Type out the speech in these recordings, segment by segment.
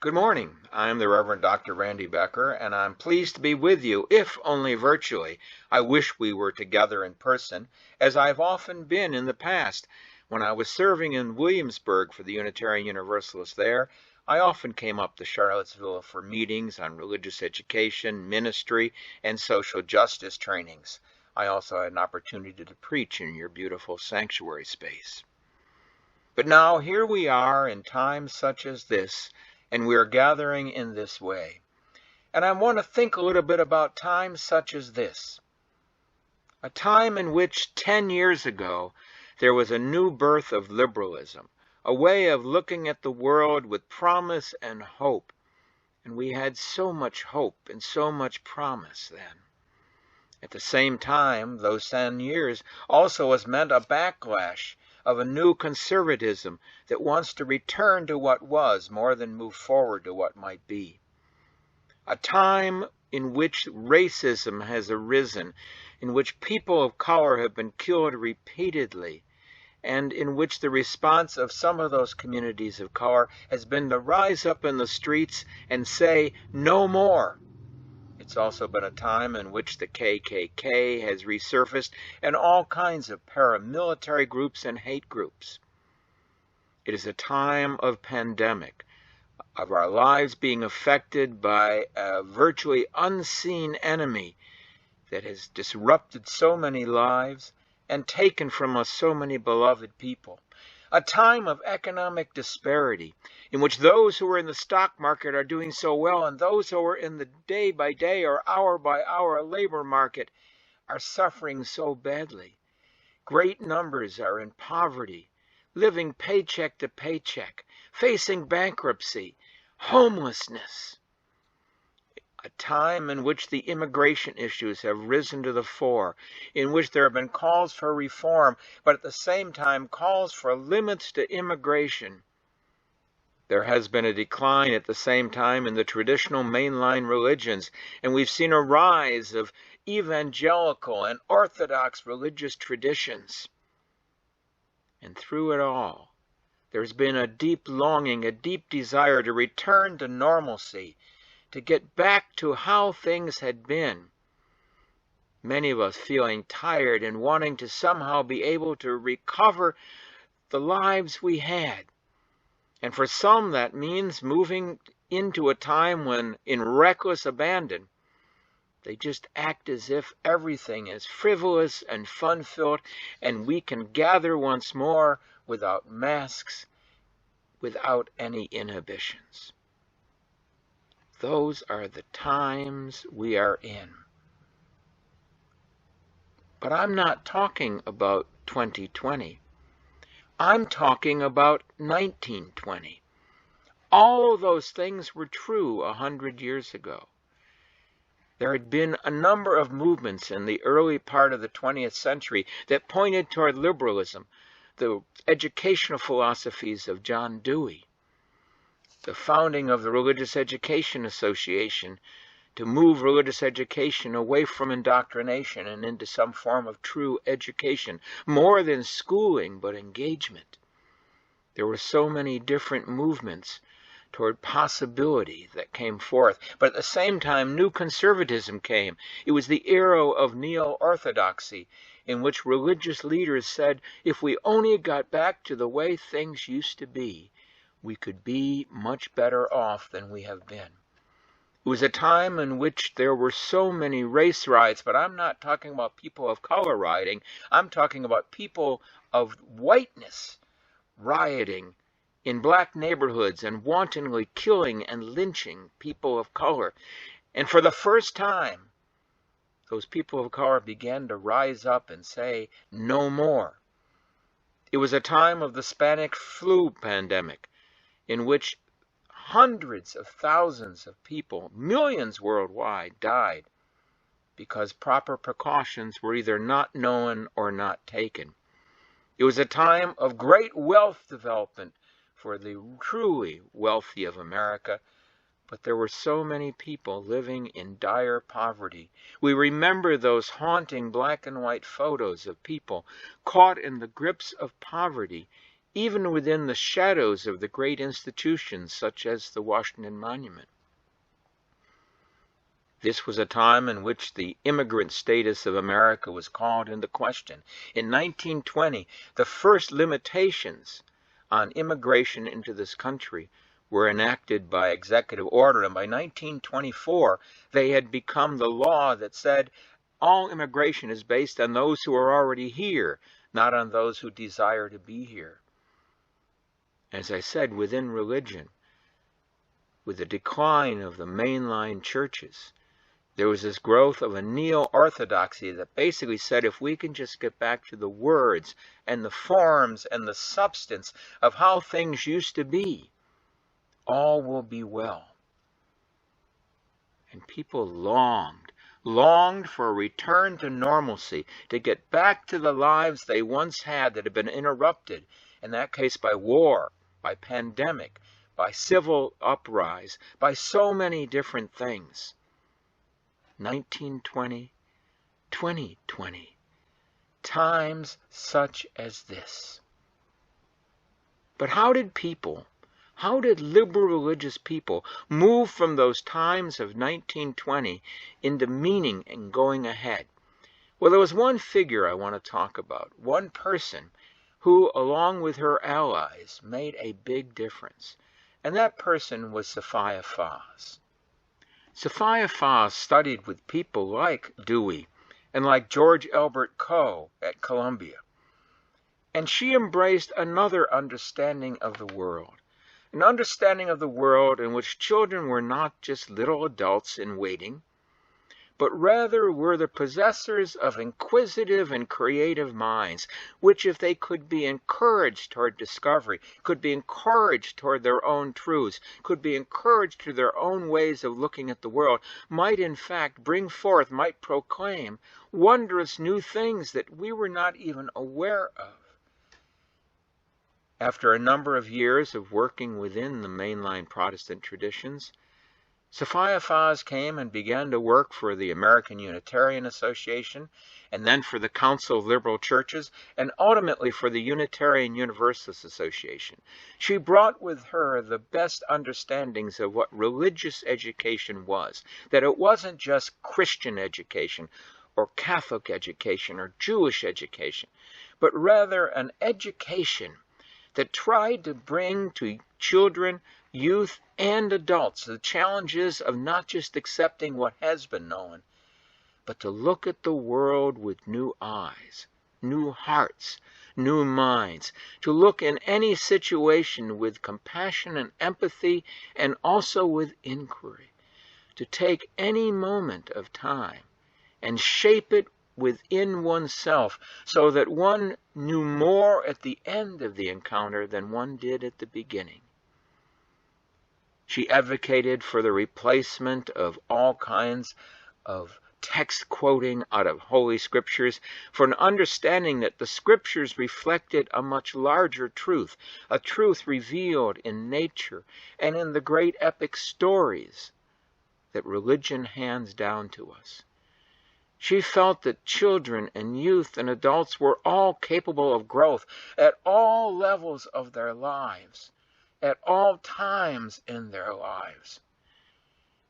Good morning. I'm the Rev Dr. Becker, and I'm pleased to be with you, if only virtually. I wish we were together in person, as I've often been in the past. When I was serving in Williamsburg for the Unitarian Universalists there, I often came up to Charlottesville for meetings on religious education, ministry, and social justice trainings. I also had an opportunity to preach in your beautiful sanctuary space. But now here we are in times such as this, and we are gathering in this way. And I want to think a little bit about times such as this. A time in which 10 years ago there was a new birth of liberalism, a way of looking at the world with promise and hope. And we had so much hope and so much promise then. At the same time, those 10 years also has meant a backlash of a new conservatism that wants to return to what was more than move forward to what might be. A time in which racism has arisen, in which people of color have been killed repeatedly, and in which the response of some of those communities of color has been to rise up in the streets and say, "No more." It's also been a time in which the KKK has resurfaced and all kinds of paramilitary groups and hate groups. It is a time of pandemic, of our lives being affected by a virtually unseen enemy that has disrupted so many lives and taken from us so many beloved people. A time of economic disparity in which those who are in the stock market are doing so well and those who are in the day-by-day or hour-by-hour labor market are suffering so badly. Great numbers are in poverty, living paycheck to paycheck, facing bankruptcy, homelessness. A time in which the immigration issues have risen to the fore, in which there have been calls for reform, but at the same time calls for limits to immigration. There has been a decline at the same time in the traditional mainline religions, and we've seen a rise of evangelical and orthodox religious traditions. And through it all, there's been a deep longing, a deep desire to return to normalcy, to get back to how things had been. Many of us feeling tired and wanting to somehow be able to recover the lives we had. And for some, that means moving into a time when, in reckless abandon, they just act as if everything is frivolous and fun-filled, and we can gather once more without masks, without any inhibitions. Those are the times we are in. But I'm not talking about 2020. I'm talking about 1920. All of those things were true 100 years ago. There had been a number of movements in the early part of the 20th century that pointed toward liberalism, the educational philosophies of John Dewey, the founding of the Religious Education Association to move religious education away from indoctrination and into some form of true education, more than schooling but engagement. There were so many different movements toward possibility that came forth, but at the same time new conservatism came. It was the era of neo-orthodoxy, in which religious leaders said, if we only got back to the way things used to be, we could be much better off than we have been. It was a time in which there were so many race riots, but I'm not talking about people of color rioting. I'm talking about people of whiteness rioting in black neighborhoods and wantonly killing and lynching people of color. And for the first time, those people of color began to rise up and say, no more. It was a time of the Spanish flu pandemic, in which hundreds of thousands of people, millions worldwide, died because proper precautions were either not known or not taken. It was a time of great wealth development for the truly wealthy of America, but there were so many people living in dire poverty. We remember those haunting black and white photos of people caught in the grips of poverty even within the shadows of the great institutions such as the Washington Monument. This was a time in which the immigrant status of America was called into question. In 1920, the first limitations on immigration into this country were enacted by executive order, and by 1924, they had become the law that said all immigration is based on those who are already here, not on those who desire to be here. As I said, within religion, with the decline of the mainline churches, there was this growth of a neo-orthodoxy that basically said if we can just get back to the words and the forms and the substance of how things used to be, all will be well. And people longed for a return to normalcy, to get back to the lives they once had that had been interrupted, in that case by war, by pandemic, by civil uprise, by so many different things. 1920, 2020, times such as this. But how did liberal religious people move from those times of 1920 into meaning and going ahead? Well, there was one figure I want to talk about, one person who, along with her allies, made a big difference. And that person was Sophia Fahs. Sophia Fahs studied with people like Dewey and like George Elbert Coe at Columbia. And she embraced another understanding of the world, an understanding of the world in which children were not just little adults in waiting, but rather were the possessors of inquisitive and creative minds, which, if they could be encouraged toward discovery, could be encouraged toward their own truths, could be encouraged to their own ways of looking at the world, might in fact bring forth, might proclaim wondrous new things that we were not even aware of. After a number of years of working within the mainline Protestant traditions, Sophia Fahs came and began to work for the American Unitarian Association, and then for the Council of Liberal Churches, and ultimately for the Unitarian Universalist Association. She brought with her the best understandings of what religious education was, that it wasn't just Christian education or Catholic education or Jewish education, but rather an education that tried to bring to children, youth, and adults the challenges of not just accepting what has been known, but to look at the world with new eyes, new hearts, new minds, to look in any situation with compassion and empathy, and also with inquiry, to take any moment of time and shape it within oneself so that one knew more at the end of the encounter than one did at the beginning. She advocated for the replacement of all kinds of text quoting out of Holy Scriptures, for an understanding that the Scriptures reflected a much larger truth, a truth revealed in nature and in the great epic stories that religion hands down to us. She felt that children and youth and adults were all capable of growth at all levels of their lives, at all times in their lives.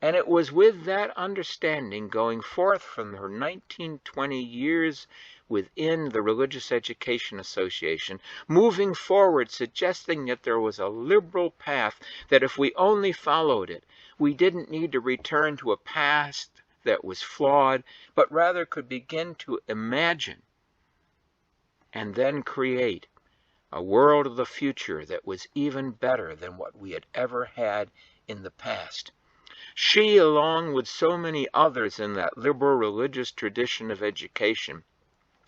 And it was with that understanding going forth from her 1920 years within the Religious Education Association, moving forward, suggesting that there was a liberal path, that if we only followed it, we didn't need to return to a past that was flawed, but rather could begin to imagine and then create a world of the future that was even better than what we had ever had in the past. She, along with so many others in that liberal religious tradition of education,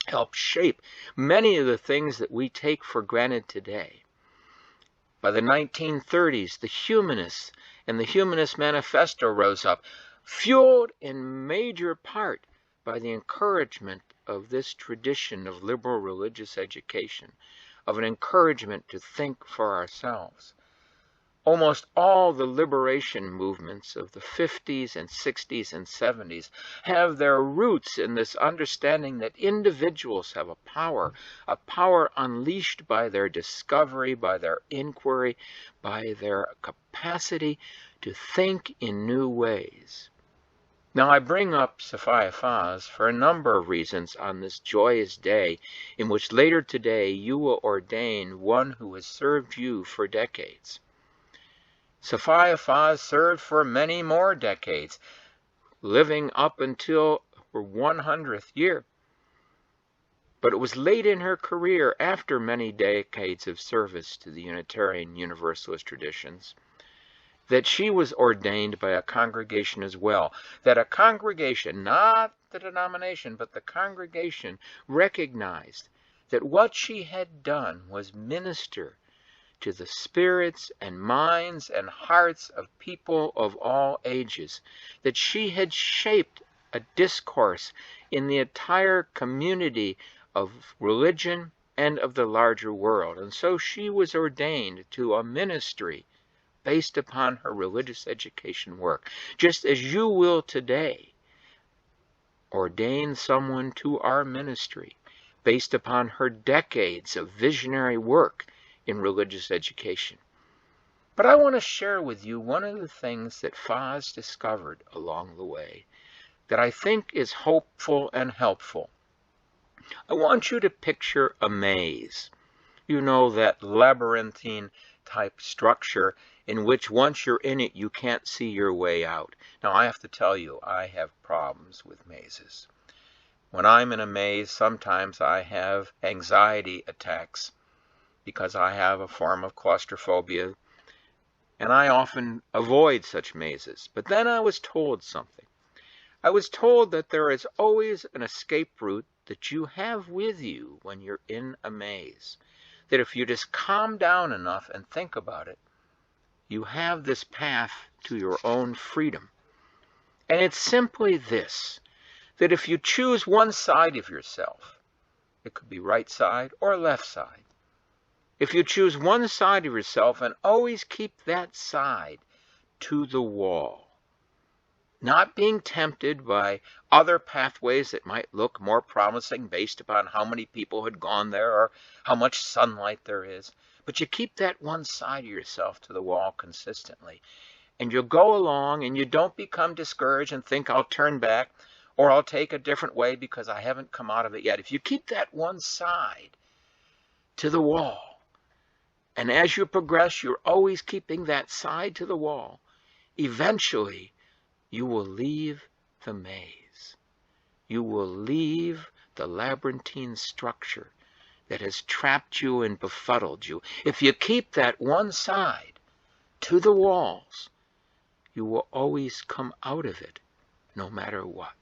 helped shape many of the things that we take for granted today. By the 1930s, the humanists and the Humanist Manifesto rose up, fueled in major part by the encouragement of this tradition of liberal religious education, of an encouragement to think for ourselves. Almost all the liberation movements of the 50s and 60s and 70s have their roots in this understanding that individuals have a power unleashed by their discovery, by their inquiry, by their capacity to think in new ways. Now, I bring up Sophia Faz for a number of reasons on this joyous day in which later today you will ordain one who has served you for decades. Sophia Faz served for many more decades, living up until her 100th year. But it was late in her career, after many decades of service to the Unitarian Universalist traditions, that she was ordained by a congregation as well. That a congregation, not the denomination, but the congregation, recognized that what she had done was minister to the spirits and minds and hearts of people of all ages, that she had shaped a discourse in the entire community of religion and of the larger world. And so she was ordained to a ministry based upon her religious education work, just as you will today ordain someone to our ministry based upon her decades of visionary work in religious education. But I want to share with you one of the things that Faz discovered along the way that I think is hopeful and helpful. I want you to picture a maze. You know, that labyrinthine type structure in which once you're in it, you can't see your way out. Now, I have to tell you, I have problems with mazes. When I'm in a maze, sometimes I have anxiety attacks because I have a form of claustrophobia, and I often avoid such mazes. But then I was told something. I was told that there is always an escape route that you have with you when you're in a maze. That if you just calm down enough and think about it, you have this path to your own freedom. And it's simply this, that if you choose one side of yourself, it could be right side or left side. If you choose one side of yourself and always keep that side to the wall, not being tempted by other pathways that might look more promising based upon how many people had gone there or how much sunlight there is, but you keep that one side of yourself to the wall consistently. And you go along and you don't become discouraged and think I'll turn back or I'll take a different way because I haven't come out of it yet. If you keep that one side to the wall, and as you progress, you're always keeping that side to the wall, eventually you will leave the maze. You will leave the labyrinthine structure that has trapped you and befuddled you. If you keep that one side to the walls, you will always come out of it, no matter what.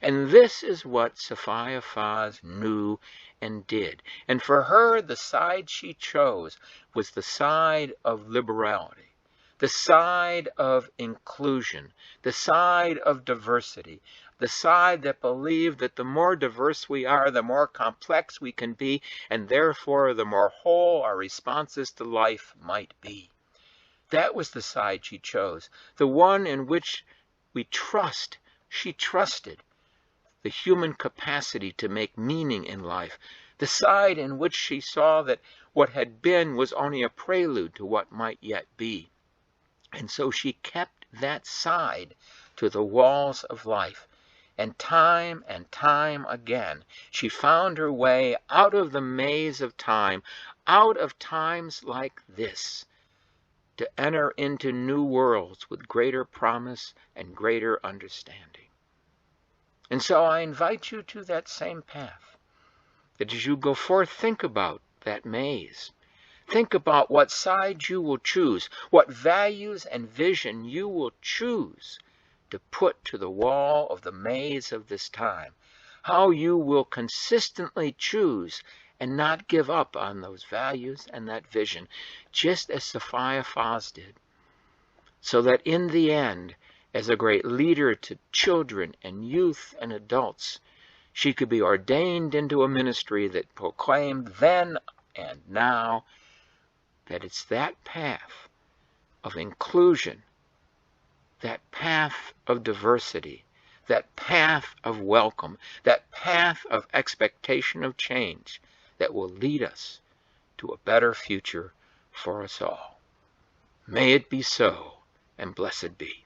And this is what Sophia Faz knew and did. And for her, the side she chose was the side of liberality, the side of inclusion, the side of diversity, the side that believed that the more diverse we are, the more complex we can be, and therefore the more whole our responses to life might be. That was the side she chose, the one in which we trust. She trusted the human capacity to make meaning in life, the side in which she saw that what had been was only a prelude to what might yet be. And so she kept that side to the walls of life. And time again, she found her way out of the maze of time, out of times like this, to enter into new worlds with greater promise and greater understanding. And so I invite you to that same path, that as you go forth, think about that maze. Think about what side you will choose, what values and vision you will choose to put to the wall of the maze of this time, how you will consistently choose and not give up on those values and that vision, just as Sophia Faz did, so that in the end, as a great leader to children and youth and adults, she could be ordained into a ministry that proclaimed then and now that it's that path of inclusion, that path of diversity, that path of welcome, that path of expectation of change that will lead us to a better future for us all. May it be so, and blessed be.